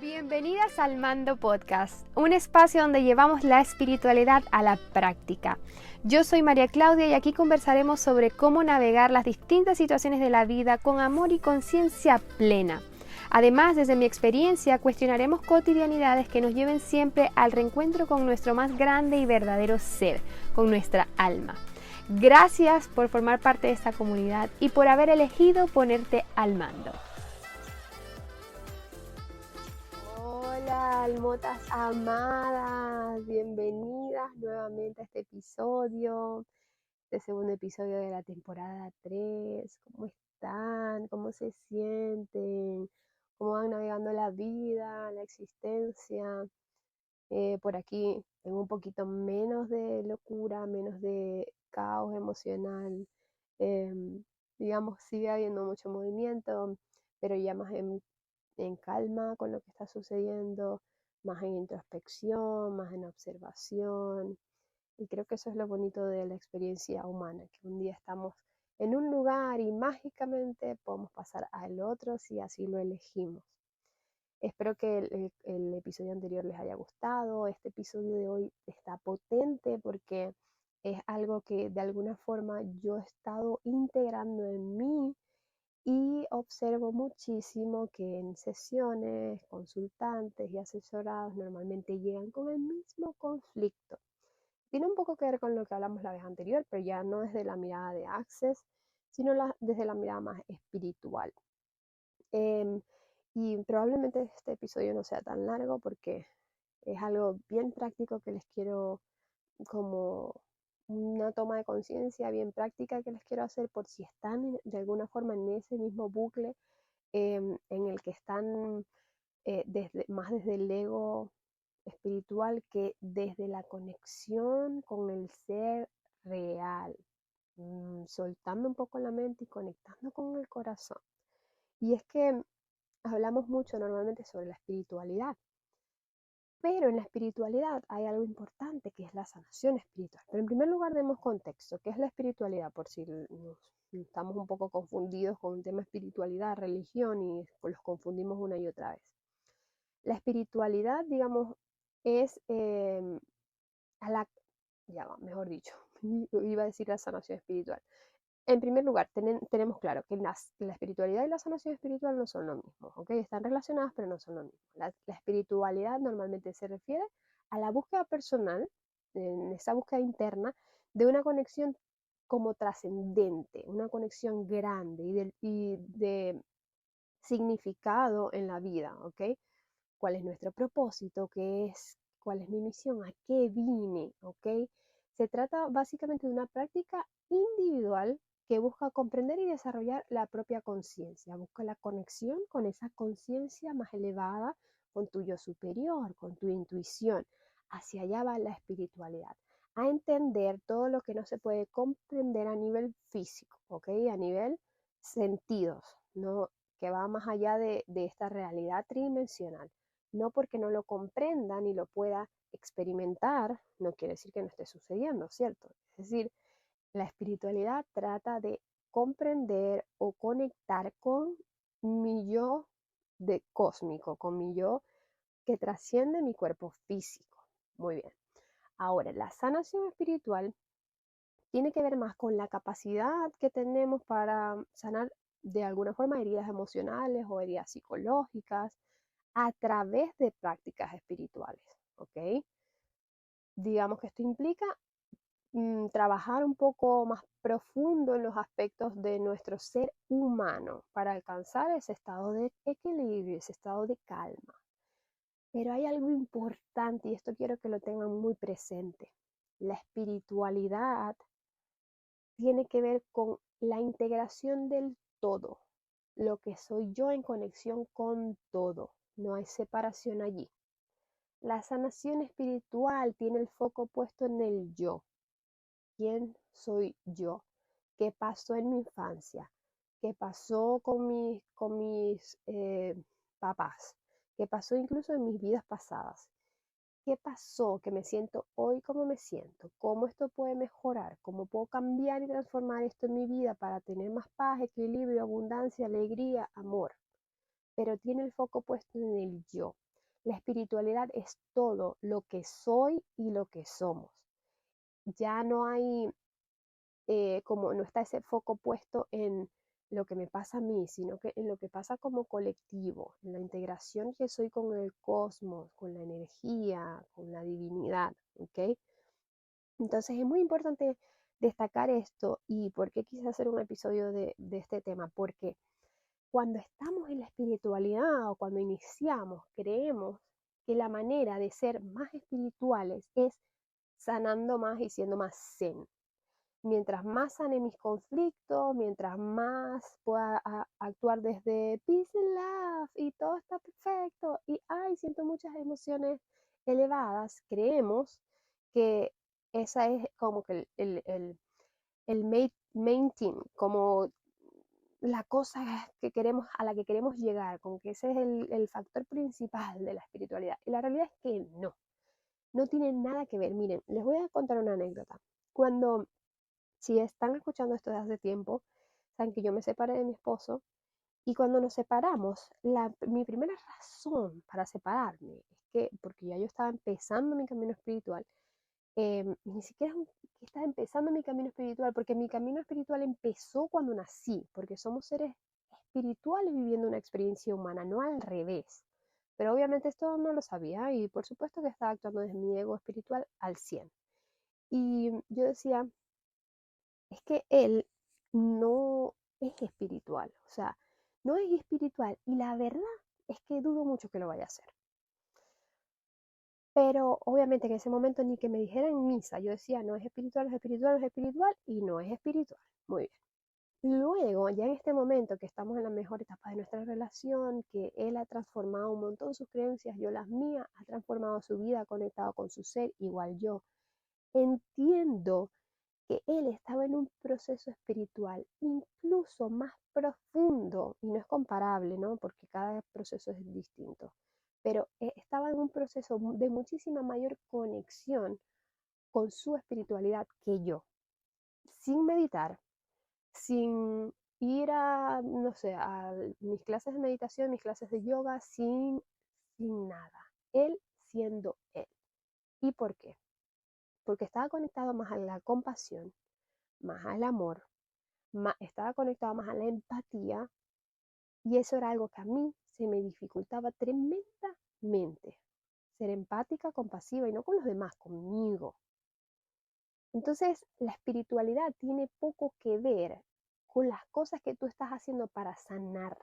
Bienvenidas al Mando Podcast, un espacio donde llevamos la espiritualidad a la práctica. Yo soy María Claudia y aquí conversaremos sobre cómo navegar las distintas situaciones de la vida con amor y conciencia plena. Además, desde mi experiencia, cuestionaremos cotidianidades que nos lleven siempre al reencuentro con nuestro más grande y verdadero ser, con nuestra alma. Gracias por formar parte de esta comunidad y por haber elegido ponerte al mando. Hola, almotas amadas, bienvenidas nuevamente a este episodio, este segundo episodio de la temporada 3. ¿Cómo están? ¿Cómo se sienten? ¿Cómo van navegando la vida, la existencia? Por aquí tengo un poquito menos de locura, menos de caos emocional. Digamos, sigue habiendo mucho movimiento, pero ya más en calma con lo que está sucediendo, más en introspección, más en observación. Y creo que eso es lo bonito de la experiencia humana, que un día estamos en un lugar y mágicamente podemos pasar al otro si así lo elegimos. Espero que el episodio anterior les haya gustado. Este episodio de hoy está potente porque es algo que de alguna forma yo he estado integrando en mí y observo muchísimo que en sesiones, consultantes y asesorados normalmente llegan con el mismo conflicto. Tiene un poco que ver con lo que hablamos la vez anterior, pero ya no desde la mirada de Access, sino desde la mirada más espiritual. Y probablemente este episodio no sea tan largo porque es algo bien práctico que les quiero, como una toma de conciencia bien práctica que les quiero hacer por si están de alguna forma en ese mismo bucle en el que están más desde el ego espiritual que desde la conexión con el ser real, soltando un poco la mente y conectando con el corazón. Y es que hablamos mucho normalmente sobre la espiritualidad, pero en la espiritualidad hay algo importante que es la sanación espiritual. Pero en primer lugar demos contexto, ¿qué es la espiritualidad? Por si estamos un poco confundidos con el tema espiritualidad, religión y los confundimos una y otra vez. La espiritualidad, digamos, es a la, ya va, mejor dicho, iba a decir la sanación espiritual. En primer lugar, tenemos claro que la espiritualidad y la sanación espiritual no son lo mismo, ¿ok? Están relacionadas, pero no son lo mismo. La espiritualidad normalmente se refiere a la búsqueda personal, en esa búsqueda interna, de una conexión como trascendente, una conexión grande y de significado en la vida, ¿ok? ¿Cuál es nuestro propósito? ¿Cuál es mi misión? ¿A qué vine? ¿Ok? Se trata básicamente de una práctica individual que busca comprender y desarrollar la propia conciencia, busca la conexión con esa conciencia más elevada, con tu yo superior, con tu intuición. Hacia allá va la espiritualidad, a entender todo lo que no se puede comprender a nivel físico, ¿ok? A nivel sentidos, ¿no? Que va más allá de esta realidad tridimensional. No porque no lo comprenda ni lo pueda experimentar, no quiere decir que no esté sucediendo, ¿cierto? Es decir, la espiritualidad trata de comprender o conectar con mi yo de cósmico, con mi yo que trasciende mi cuerpo físico. Muy bien. Ahora, la sanación espiritual tiene que ver más con la capacidad que tenemos para sanar de alguna forma heridas emocionales o heridas psicológicas a través de prácticas espirituales, ¿ok? Digamos que esto implica trabajar un poco más profundo en los aspectos de nuestro ser humano para alcanzar ese estado de equilibrio, ese estado de calma. Pero hay algo importante y esto quiero que lo tengan muy presente. La espiritualidad tiene que ver con la integración del todo, lo que soy yo en conexión con todo. No hay separación allí. La sanación espiritual tiene el foco puesto en el yo. ¿Quién soy yo? ¿Qué pasó en mi infancia? ¿Qué pasó con mis papás? ¿Qué pasó incluso en mis vidas pasadas? ¿Qué pasó que me siento hoy como me siento? ¿Cómo esto puede mejorar? ¿Cómo puedo cambiar y transformar esto en mi vida para tener más paz, equilibrio, abundancia, alegría, amor? Pero tiene el foco puesto en el yo. La espiritualidad es todo lo que soy y lo que somos. Ya no hay, como no está ese foco puesto en lo que me pasa a mí, sino que en lo que pasa como colectivo, en la integración que soy con el cosmos, con la energía, con la divinidad, ¿ok? Entonces es muy importante destacar esto y por qué quise hacer un episodio de este tema, porque cuando estamos en la espiritualidad o cuando iniciamos, creemos que la manera de ser más espirituales es sanando más y siendo más zen. Mientras más sane mis conflictos, mientras más pueda actuar desde peace and love y todo está perfecto y ay, siento muchas emociones elevadas, creemos que esa es como que el main thing, como la cosa que queremos, a la que queremos llegar, como que ese es el factor principal de la espiritualidad. Y la realidad es que no, no tiene nada que ver. Miren, les voy a contar una anécdota. Cuando, si están escuchando esto desde hace tiempo, saben que yo me separé de mi esposo y cuando nos separamos, mi primera razón para separarme es que, porque ya yo estaba empezando mi camino espiritual, ni siquiera que estaba empezando mi camino espiritual, porque mi camino espiritual empezó cuando nací, porque somos seres espirituales viviendo una experiencia humana, no al revés. Pero obviamente esto no lo sabía y por supuesto que estaba actuando desde mi ego espiritual al 100. Y yo decía, es que él no es espiritual, o sea, no es espiritual y la verdad es que dudo mucho que lo vaya a hacer. Pero obviamente en ese momento ni que me dijeran en misa, yo decía, no es espiritual, es espiritual, es espiritual y no es espiritual. Muy bien. Luego, ya en este momento que estamos en la mejor etapa de nuestra relación, que él ha transformado un montón sus creencias, yo las mías, ha transformado su vida, ha conectado con su ser, igual yo. Entiendo que él estaba en un proceso espiritual incluso más profundo, y no es comparable, ¿no? Porque cada proceso es distinto, pero estaba en un proceso de muchísima mayor conexión con su espiritualidad que yo, sin meditar, sin ir a, no sé, a mis clases de meditación, mis clases de yoga, sin nada. Él siendo él. ¿Y por qué? Porque estaba conectado más a la compasión, más al amor, estaba conectado más a la empatía y eso era algo que a mí se me dificultaba tremendamente. Ser empática, compasiva y no con los demás, conmigo. Entonces, la espiritualidad tiene poco que ver con las cosas que tú estás haciendo para sanar,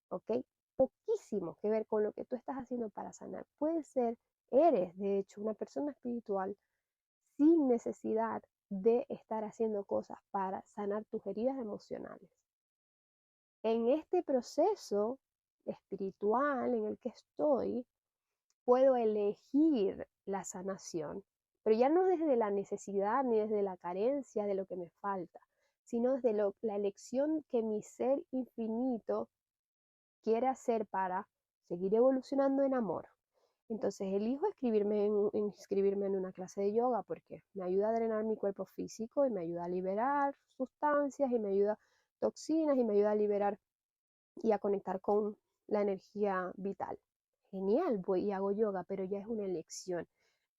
¿ok? Poquísimo que ver con lo que tú estás haciendo para sanar. Puede ser, eres de hecho una persona espiritual sin necesidad de estar haciendo cosas para sanar tus heridas emocionales. En este proceso espiritual en el que estoy, puedo elegir la sanación, pero ya no desde la necesidad ni desde la carencia de lo que me falta, sino desde la elección que mi ser infinito quiere hacer para seguir evolucionando en amor. Entonces elijo inscribirme en una clase de yoga porque me ayuda a drenar mi cuerpo físico y me ayuda a liberar sustancias y me ayuda toxinas y me ayuda a liberar y a conectar con la energía vital. Genial, voy y hago yoga, pero ya es una elección,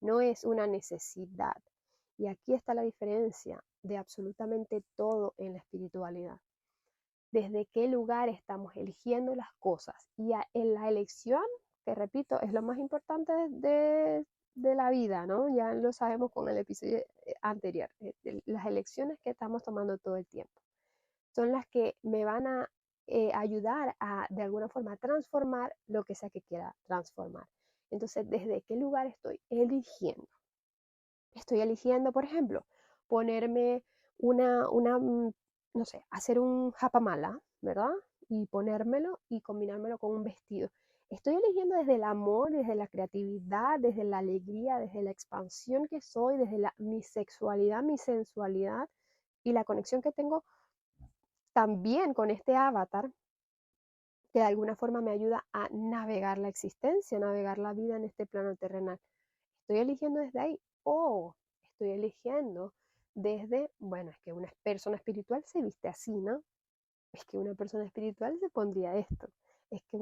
no es una necesidad. Y aquí está la diferencia de absolutamente todo en la espiritualidad. Desde qué lugar estamos eligiendo las cosas. Y en la elección, que repito, es lo más importante de la vida, ¿no? Ya lo sabemos con el episodio anterior. Las elecciones que estamos tomando todo el tiempo son las que me van a ayudar a, de alguna forma, transformar lo que sea que quiera transformar. Entonces, ¿desde qué lugar estoy eligiendo? Estoy eligiendo, por ejemplo, ponerme no sé, hacer un japamala, ¿verdad? Y ponérmelo y combinármelo con un vestido. Estoy eligiendo desde el amor, desde la creatividad, desde la alegría, desde la expansión que soy, desde mi sexualidad, mi sensualidad y la conexión que tengo también con este avatar que de alguna forma me ayuda a navegar la existencia, navegar la vida en este plano terrenal. Estoy eligiendo desde ahí o estoy eligiendo desde, bueno, es que una persona espiritual se viste así, ¿no? Es que una persona espiritual se pondría esto. es que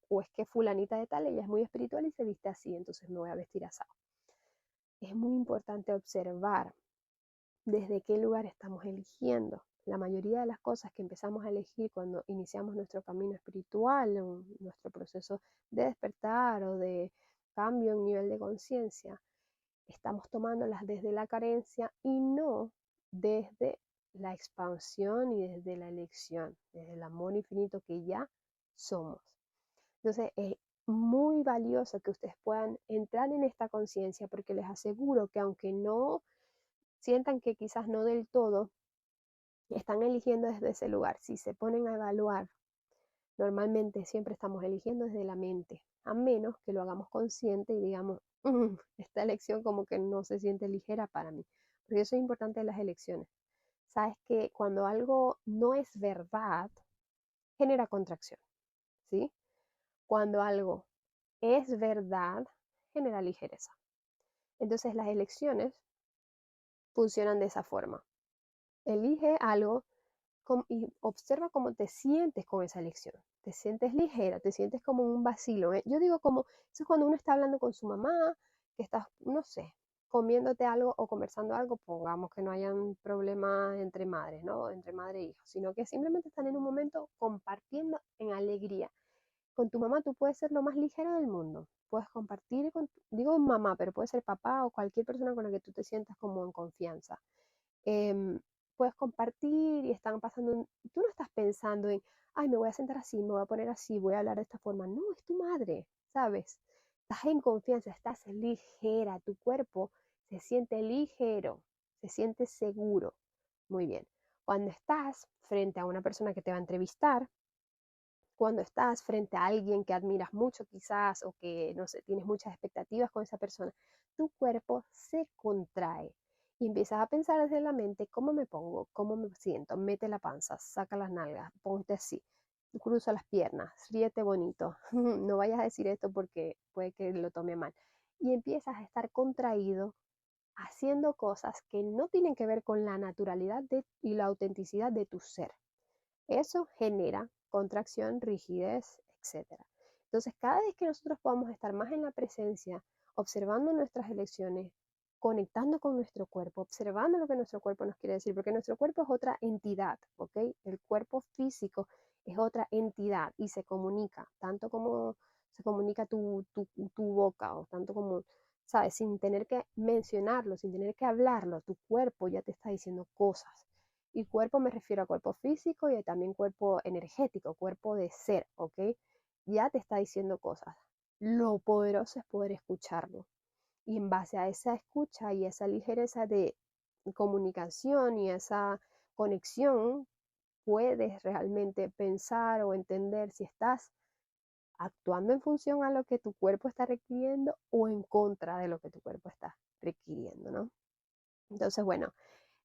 o es que fulanita de tal, ella es muy espiritual y se viste así, entonces me voy a vestir así. Es muy importante observar desde qué lugar estamos eligiendo. La mayoría de las cosas que empezamos a elegir cuando iniciamos nuestro camino espiritual, nuestro proceso de despertar o de cambio en nivel de conciencia, estamos tomándolas desde la carencia y no desde la expansión y desde la elección, desde el amor infinito que ya somos. Entonces es muy valioso que ustedes puedan entrar en esta conciencia porque les aseguro que aunque no sientan que quizás no del todo, están eligiendo desde ese lugar. Si se ponen a evaluar, normalmente siempre estamos eligiendo desde la mente, a menos que lo hagamos consciente y digamos, esta elección como que no se siente ligera para mí. Porque eso es importante en las elecciones. Sabes que cuando algo no es verdad, genera contracción, ¿sí? Cuando algo es verdad, genera ligereza. Entonces las elecciones funcionan de esa forma. Elige algo y observa cómo te sientes con esa elección. Te sientes ligera, te sientes como un vacilo. Yo digo como, eso es cuando uno está hablando con su mamá, que estás, no sé, comiéndote algo o conversando algo, pongamos que no hayan problemas entre madres, ¿no? Entre madre e hijo, sino que simplemente están en un momento compartiendo en alegría. Con tu mamá tú puedes ser lo más ligero del mundo. Puedes compartir digo mamá, pero puede ser papá o cualquier persona con la que tú te sientas como en confianza. Em, Puedes compartir y están pasando, tú no estás pensando en, ay, me voy a sentar así, me voy a poner así, voy a hablar de esta forma. No, es tu madre, ¿sabes? Estás en confianza, estás ligera, tu cuerpo se siente ligero, se siente seguro. Muy bien. Cuando estás frente a una persona que te va a entrevistar, cuando estás frente a alguien que admiras mucho quizás o que, no sé, tienes muchas expectativas con esa persona, tu cuerpo se contrae y empiezas a pensar desde la mente cómo me pongo, cómo me siento, mete la panza, saca las nalgas, ponte así, cruza las piernas, ríete bonito, no vayas a decir esto porque puede que lo tome mal. Y empiezas a estar contraído haciendo cosas que no tienen que ver con la naturalidad y la autenticidad de tu ser. Eso genera contracción, rigidez, etcétera. Entonces, cada vez que nosotros podamos estar más en la presencia, observando nuestras elecciones, conectando con nuestro cuerpo, observando lo que nuestro cuerpo nos quiere decir, porque nuestro cuerpo es otra entidad, ¿ok? El cuerpo físico es otra entidad y se comunica, tanto como se comunica tu boca o tanto como, ¿sabes? Sin tener que mencionarlo, sin tener que hablarlo, tu cuerpo ya te está diciendo cosas. Y cuerpo me refiero a cuerpo físico y también cuerpo energético, cuerpo de ser, ¿ok? Ya te está diciendo cosas. Lo poderoso es poder escucharlo. Y en base a esa escucha y esa ligereza de comunicación y esa conexión, puedes realmente pensar o entender si estás actuando en función a lo que tu cuerpo está requiriendo o en contra de lo que tu cuerpo está requiriendo, ¿no? Entonces, bueno,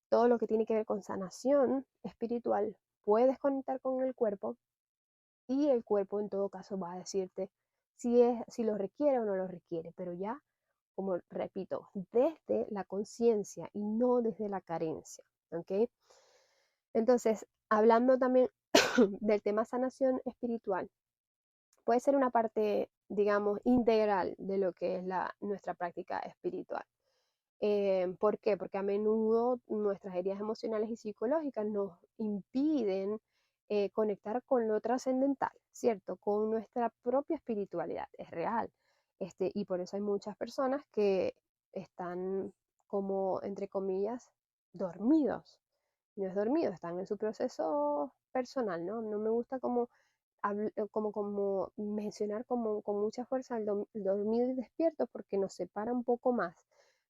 todo lo que tiene que ver con sanación espiritual, puedes conectar con el cuerpo y el cuerpo en todo caso va a decirte si lo requiere o no lo requiere, pero ya, como repito, desde la conciencia y no desde la carencia, ¿ok? Entonces, hablando también del tema sanación espiritual, puede ser una parte, digamos, integral de lo que es nuestra práctica espiritual. ¿Por qué? Porque a menudo nuestras heridas emocionales y psicológicas nos impiden conectar con lo trascendental, ¿cierto? Con nuestra propia espiritualidad, es real. Y por eso hay muchas personas que están como, entre comillas, dormidos. No es dormido, están en su proceso personal, ¿no? No me gusta como mencionar como, con mucha fuerza el dormido y despierto porque nos separa un poco más,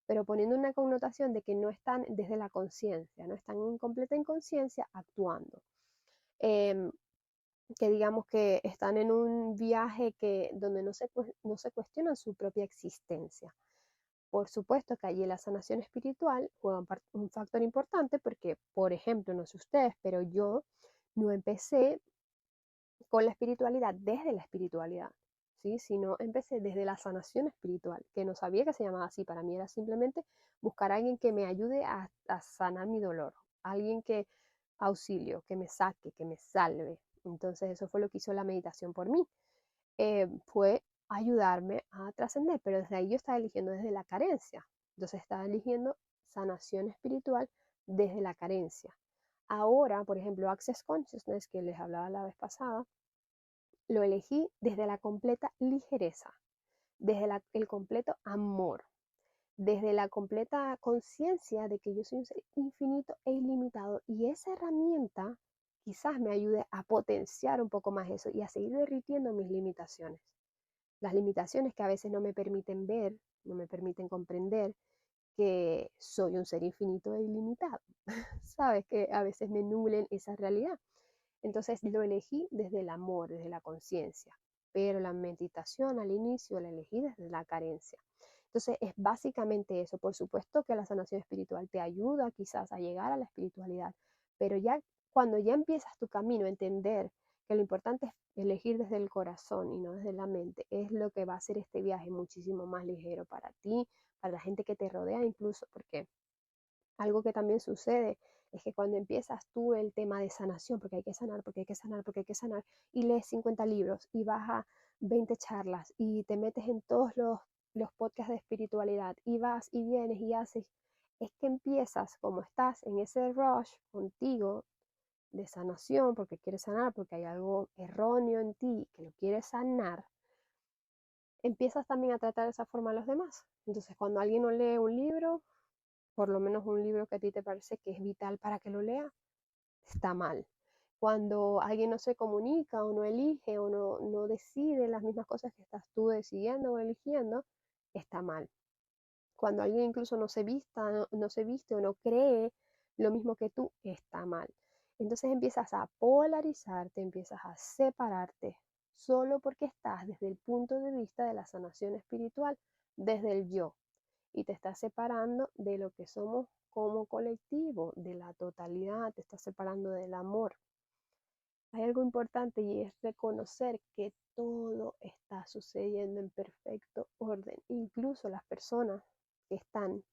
pero poniendo una connotación de que no están desde la conciencia, no están en completa inconsciencia actuando. Eh, que digamos que están en un viaje donde no se cuestiona su propia existencia. Por supuesto que allí la sanación espiritual juega un factor importante porque, por ejemplo, no sé ustedes, pero yo no empecé con la espiritualidad desde la espiritualidad, ¿sí? Sino empecé desde la sanación espiritual, que no sabía que se llamaba así. Para mí era simplemente buscar a alguien que me ayude a sanar mi dolor, alguien que auxilio, que me saque, que me salve. Entonces eso fue lo que hizo la meditación por mí. Fue ayudarme a trascender, pero desde ahí yo estaba eligiendo desde la carencia. Entonces estaba eligiendo sanación espiritual desde la carencia. Ahora, por ejemplo, Access Consciousness, que les hablaba la vez pasada, lo elegí desde la completa ligereza, desde el completo amor, desde la completa conciencia de que yo soy un ser infinito e ilimitado, y esa herramienta quizás me ayude a potenciar un poco más eso y a seguir derritiendo mis limitaciones. Las limitaciones que a veces no me permiten ver, no me permiten comprender que soy un ser infinito e ilimitado. Sabes que a veces me nublen esa realidad. Entonces lo elegí desde el amor, desde la conciencia, pero la meditación al inicio la elegí desde la carencia. Entonces es básicamente eso. Por supuesto que la sanación espiritual te ayuda quizás a llegar a la espiritualidad, pero ya cuando ya empiezas tu camino a entender que lo importante es elegir desde el corazón y no desde la mente, es lo que va a hacer este viaje muchísimo más ligero para ti, para la gente que te rodea incluso, porque algo que también sucede es que cuando empiezas tú el tema de sanación, porque hay que sanar, porque hay que sanar, porque hay que sanar, y lees 50 libros y vas a 20 charlas y te metes en todos los podcasts de espiritualidad y vas y vienes y haces, es que empiezas, como estás en ese rush contigo de sanación, porque quieres sanar, porque hay algo erróneo en ti que lo quieres sanar, empiezas también a tratar de esa forma a los demás. Entonces, cuando alguien no lee un libro, por lo menos un libro que a ti te parece que es vital para que lo lea, está mal. Cuando alguien no se comunica o no elige o no decide las mismas cosas que estás tú decidiendo o eligiendo, está mal. Cuando alguien incluso no se viste o no cree lo mismo que tú, está mal. Entonces empiezas a polarizarte, empiezas a separarte, solo porque estás desde el punto de vista de la sanación espiritual, desde el yo, y te estás separando de lo que somos como colectivo, de la totalidad, te estás separando del amor. Hay algo importante y es reconocer que todo está sucediendo en perfecto orden. Incluso las personas que están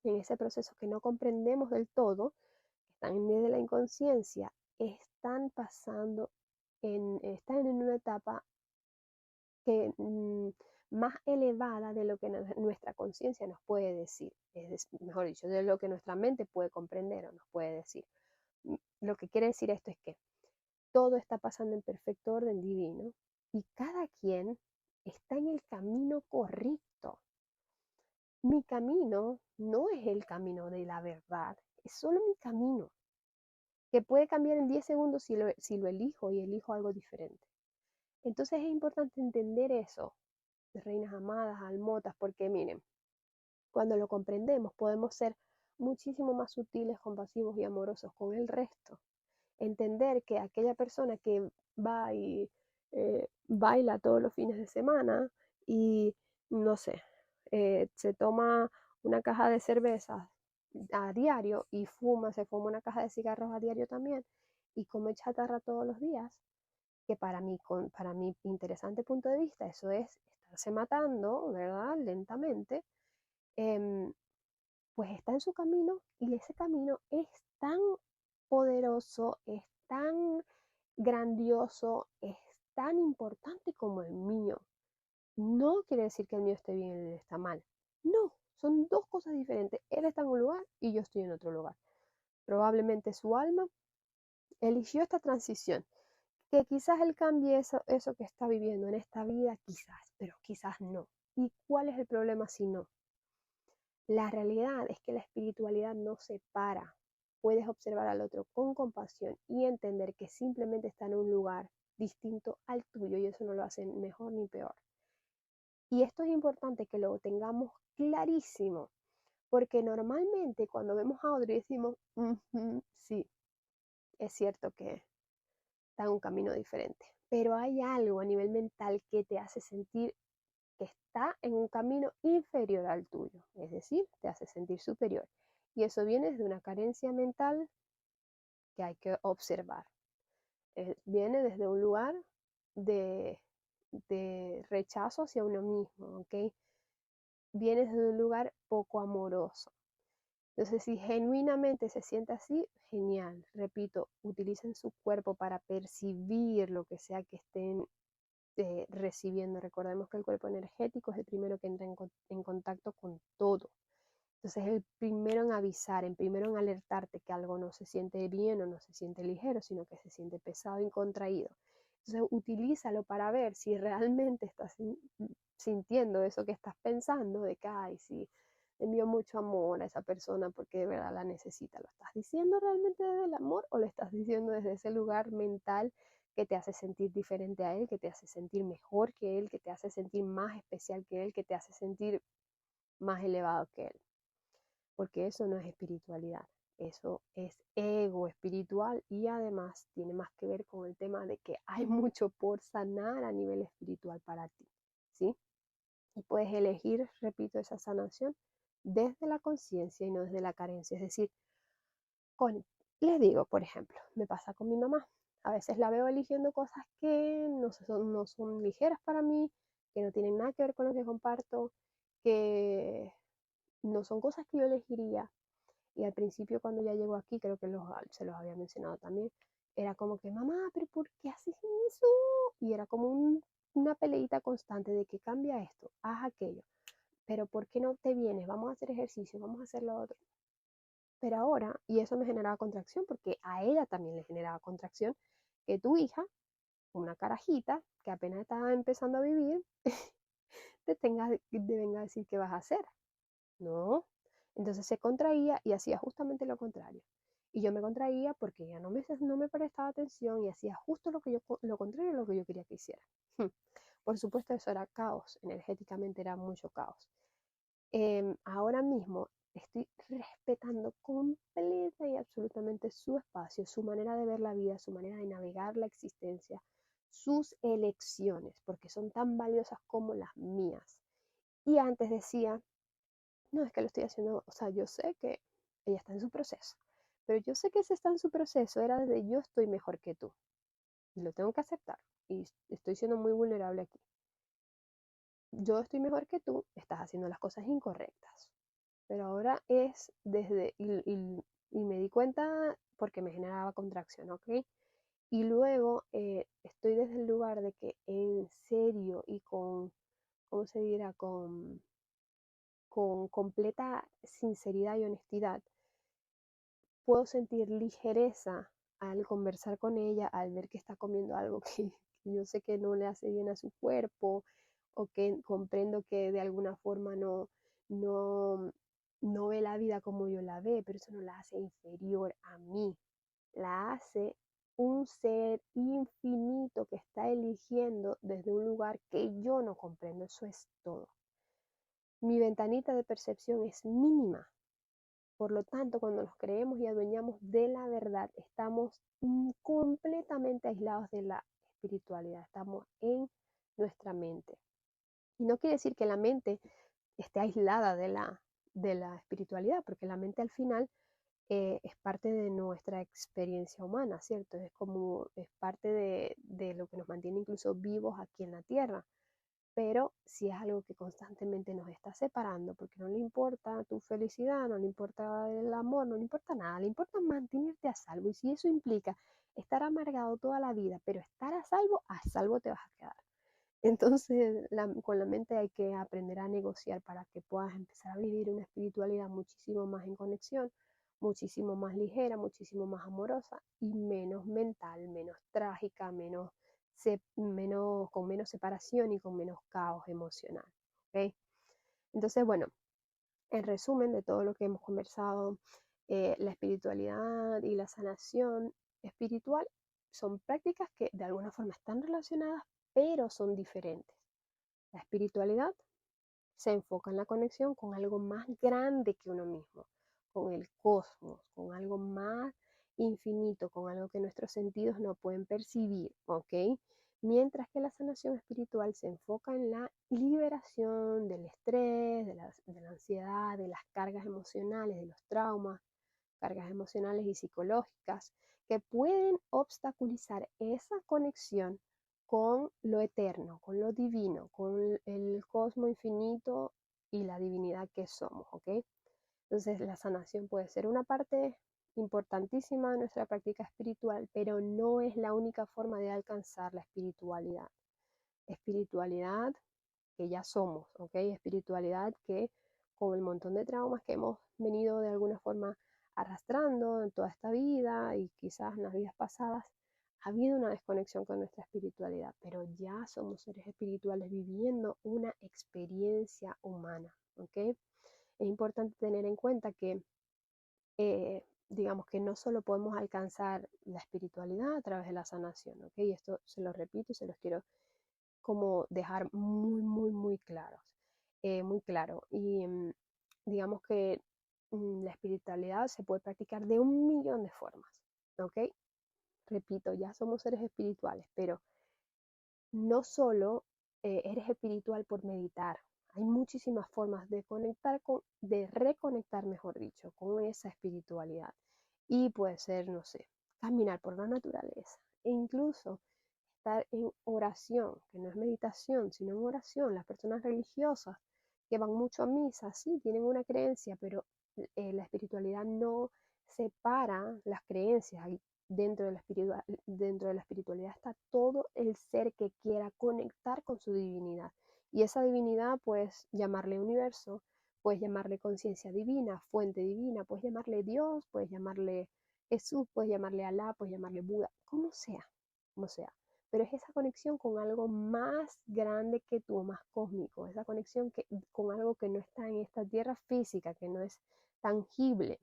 en ese proceso que no comprendemos del todo, que están desde la inconsciencia, están en una etapa que más elevada de lo que nuestra conciencia nos puede decir, mejor dicho, de lo que nuestra mente puede comprender o nos puede decir. Lo que quiere decir esto es que todo está pasando en perfecto orden divino y cada quien está en el camino correcto. Mi camino no es el camino de la verdad, es solo mi camino, que puede cambiar en 10 segundos si lo elijo y elijo algo diferente. Entonces es importante entender eso, reinas amadas, almotas, porque miren, cuando lo comprendemos podemos ser muchísimo más sutiles, compasivos y amorosos con el resto. Entender que aquella persona que va y baila todos los fines de semana y, no sé, se toma una caja de cervezas a diario y se fuma una caja de cigarros a diario también y come chatarra todos los días, que para mi interesante punto de vista eso es estarse matando, ¿verdad? Lentamente, em, pues está en su camino y ese camino es tan poderoso, es tan grandioso, es tan importante como el mío. No quiere decir que el mío esté bien y él está mal. No, son dos cosas diferentes. Él está en un lugar y yo estoy en otro lugar. Probablemente su alma eligió esta transición. Que quizás él cambie eso que está viviendo en esta vida, quizás, pero quizás no. ¿Y cuál es el problema si no? La realidad es que la espiritualidad no separa. Puedes observar al otro con compasión y entender que simplemente está en un lugar distinto al tuyo y eso no lo hace mejor ni peor. Y esto es importante que lo tengamos clarísimo, porque normalmente cuando vemos a otro y decimos, sí, es cierto que está en un camino diferente, pero hay algo a nivel mental que te hace sentir que está en un camino inferior al tuyo, es decir, te hace sentir superior. Y eso viene de una carencia mental que hay que observar. Viene desde un lugar de, de rechazo hacia uno mismo, ¿ok? Viene desde un lugar poco amoroso. Entonces, si genuinamente se siente así, genial. Repito, utilicen su cuerpo para percibir lo que sea que estén recibiendo. Recordemos que el cuerpo energético es el primero que entra en contacto con todo. Entonces, el primero en avisar, el primero en alertarte que algo no se siente bien o no se siente ligero, sino que se siente pesado y contraído. Entonces, utilízalo para ver si realmente estás sintiendo eso que estás pensando, de que, ay, sí, envío mucho amor a esa persona porque de verdad la necesita. ¿Lo estás diciendo realmente desde el amor o lo estás diciendo desde ese lugar mental que te hace sentir diferente a él, que te hace sentir mejor que él, que te hace sentir más especial que él, que te hace sentir más elevado que él? Porque eso no es espiritualidad, eso es ego espiritual y además tiene más que ver con el tema de que hay mucho por sanar a nivel espiritual para ti, ¿sí? Y puedes elegir, repito, esa sanación desde la conciencia y no desde la carencia. Es decir, les digo, por ejemplo, me pasa con mi mamá. A veces la veo eligiendo cosas que no son ligeras para mí, que no tienen nada que ver con lo que comparto, que no son cosas que yo elegiría. Y al principio cuando ya llegó aquí, creo que se los había mencionado también, era como que, mamá, pero ¿por qué haces eso? Y era como una peleita constante de que cambia esto, haz aquello, pero ¿por qué no te vienes? Vamos a hacer ejercicio, vamos a hacer lo otro. Pero ahora, y eso me generaba contracción, porque a ella también le generaba contracción, que tu hija, una carajita, que apenas estaba empezando a vivir, te venga a decir qué vas a hacer. No. Entonces se contraía y hacía justamente lo contrario. Y yo me contraía porque ella no me prestaba atención y hacía justo lo contrario a lo que yo quería que hiciera. Por supuesto, eso era caos, energéticamente era mucho caos. Ahora mismo estoy respetando completa y absolutamente su espacio, su manera de ver la vida, su manera de navegar la existencia, sus elecciones, porque son tan valiosas como las mías. Y antes decía, no, es que lo estoy haciendo, o sea, yo sé que ella está en su proceso, pero yo sé que ese está en su proceso, era desde yo estoy mejor que tú, y lo tengo que aceptar, y estoy siendo muy vulnerable aquí. Yo estoy mejor que tú, estás haciendo las cosas incorrectas, pero ahora es desde, y me di cuenta porque me generaba contracción, ¿ok? Y luego estoy desde el lugar de que en serio y con, ¿cómo se dirá? Con completa sinceridad y honestidad, puedo sentir ligereza al conversar con ella, al ver que está comiendo algo que yo sé que no le hace bien a su cuerpo o que comprendo que de alguna forma no, no ve la vida como yo la ve, pero eso no la hace inferior a mí, la hace un ser infinito que está eligiendo desde un lugar que yo no comprendo, eso es todo. Mi ventanita de percepción es mínima. Por lo tanto, cuando nos creemos y adueñamos de la verdad, estamos completamente aislados de la espiritualidad, estamos en nuestra mente. Y no quiere decir que la mente esté aislada de la espiritualidad, porque la mente al final es parte de nuestra experiencia humana, ¿cierto? Es parte de lo que nos mantiene incluso vivos aquí en la tierra. Pero si es algo que constantemente nos está separando, porque no le importa tu felicidad, no le importa el amor, no le importa nada, le importa mantenerte a salvo. Y si eso implica estar amargado toda la vida, pero estar a salvo te vas a quedar. Entonces, con la mente hay que aprender a negociar para que puedas empezar a vivir una espiritualidad muchísimo más en conexión, muchísimo más ligera, muchísimo más amorosa y menos mental, menos trágica, con menos separación y con menos caos emocional. ¿Okay? Entonces, bueno, en resumen de todo lo que hemos conversado, la espiritualidad y la sanación espiritual son prácticas que de alguna forma están relacionadas, pero son diferentes. La espiritualidad se enfoca en la conexión con algo más grande que uno mismo, con el cosmos, con algo más infinito, con algo que nuestros sentidos no pueden percibir, ¿ok? Mientras que la sanación espiritual se enfoca en la liberación del estrés, de la ansiedad, de las cargas emocionales, de los traumas, cargas emocionales y psicológicas que pueden obstaculizar esa conexión con lo eterno, con lo divino, con el cosmos infinito y la divinidad que somos, ¿ok? Entonces la sanación puede ser una parte importantísima de nuestra práctica espiritual, pero no es la única forma de alcanzar la espiritualidad. Espiritualidad que ya somos, ¿ok? Espiritualidad que con el montón de traumas que hemos venido de alguna forma arrastrando en toda esta vida y quizás en las vidas pasadas, ha habido una desconexión con nuestra espiritualidad, pero ya somos seres espirituales viviendo una experiencia humana, ¿ok? Es importante tener en cuenta que, digamos que no solo podemos alcanzar la espiritualidad a través de la sanación, ¿ok? Y esto se lo repito y se los quiero como dejar muy claros, muy claro. Y digamos que la espiritualidad se puede practicar de un millón de formas, ¿ok? Repito, ya somos seres espirituales, pero no solo eres espiritual por meditar. Hay muchísimas formas de conectar de reconectar, mejor dicho, con esa espiritualidad. Y puede ser, no sé, caminar por la naturaleza e incluso estar en oración, que no es meditación, sino en oración. Las personas religiosas que van mucho a misa, sí, tienen una creencia, pero la espiritualidad no separa las creencias. Dentro de la espiritualidad está todo el ser que quiera conectar con su divinidad. Y esa divinidad puedes llamarle universo, puedes llamarle conciencia divina, fuente divina, puedes llamarle Dios, puedes llamarle Jesús, puedes llamarle Alá, puedes llamarle Buda, como sea, como sea. Pero es esa conexión con algo más grande que tú, más cósmico, esa conexión con algo que no está en esta tierra física, que no es tangible,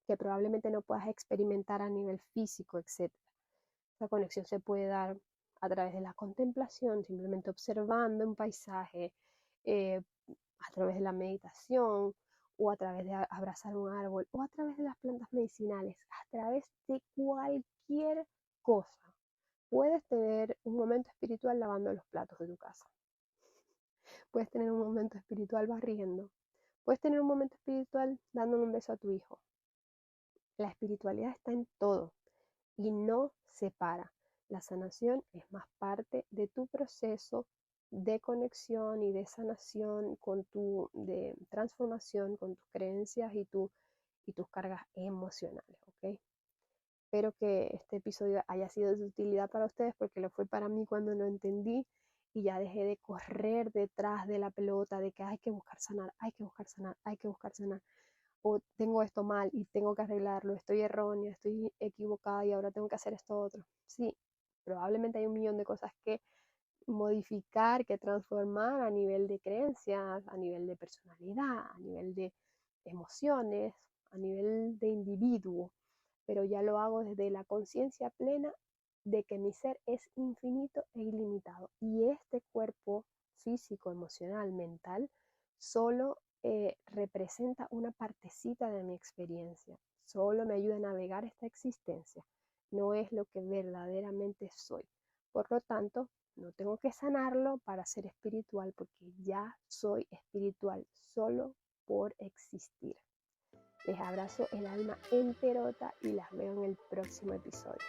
que probablemente no puedas experimentar a nivel físico, etc. Esa conexión se puede dar a través de la contemplación, simplemente observando un paisaje, eh, a través de la meditación, o a través de abrazar un árbol, o a través de las plantas medicinales, a través de cualquier cosa. Puedes tener un momento espiritual lavando los platos de tu casa. Puedes tener un momento espiritual barriendo. Puedes tener un momento espiritual dándole un beso a tu hijo. La espiritualidad está en todo y no se para. La sanación es más parte de tu proceso de conexión y de sanación de transformación con tus creencias y tus cargas emocionales, ¿ok? Espero que este episodio haya sido de utilidad para ustedes porque lo fue para mí cuando lo entendí y ya dejé de correr detrás de la pelota de que hay que buscar sanar, hay que buscar sanar, hay que buscar sanar. O tengo esto mal y tengo que arreglarlo, estoy errónea, estoy equivocada y ahora tengo que hacer esto otro. Sí, probablemente hay un millón de cosas que modificar, que transformar a nivel de creencias, a nivel de personalidad, a nivel de emociones, a nivel de individuo, pero ya lo hago desde la conciencia plena de que mi ser es infinito e ilimitado y este cuerpo físico, emocional, mental, solo representa una partecita de mi experiencia, solo me ayuda a navegar esta existencia, no es lo que verdaderamente soy. Por lo tanto, no tengo que sanarlo para ser espiritual porque ya soy espiritual solo por existir. Les abrazo el alma enterota y las veo en el próximo episodio.